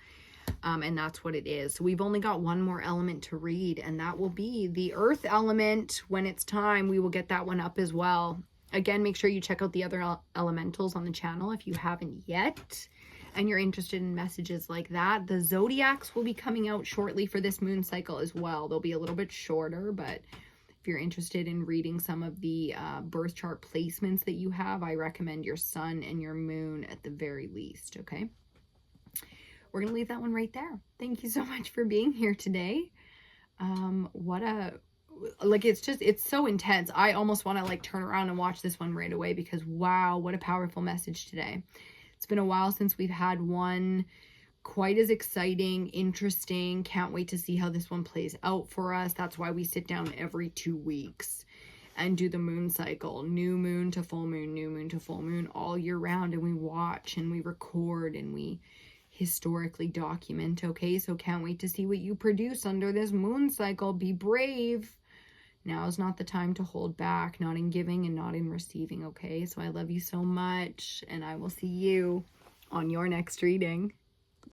And that's what it is. So we've only got one more element to read, and that will be the earth element. When it's time, we will get that one up as well. Again, make sure you check out the other elementals on the channel if you haven't yet, and you're interested in messages like that. The Zodiacs will be coming out shortly for this moon cycle as well. They'll be a little bit shorter, but if you're interested in reading some of the birth chart placements that you have, I recommend your sun and your moon at the very least, okay? We're going to leave that one right there. Thank you so much for being here today. It's so intense. I almost want to like turn around and watch this one right away because wow, what a powerful message today. It's been a while since we've had one quite as exciting, interesting. Can't wait to see how this one plays out for us. That's why we sit down every 2 weeks and do the moon cycle, new moon to full moon, new moon to full moon all year round. And we watch and we record and we historically document. Okay, so can't wait to see what you produce under this moon cycle. Be brave. Now is not the time to hold back, not in giving and not in receiving. Okay, so I love you so much and I will see you on your next reading.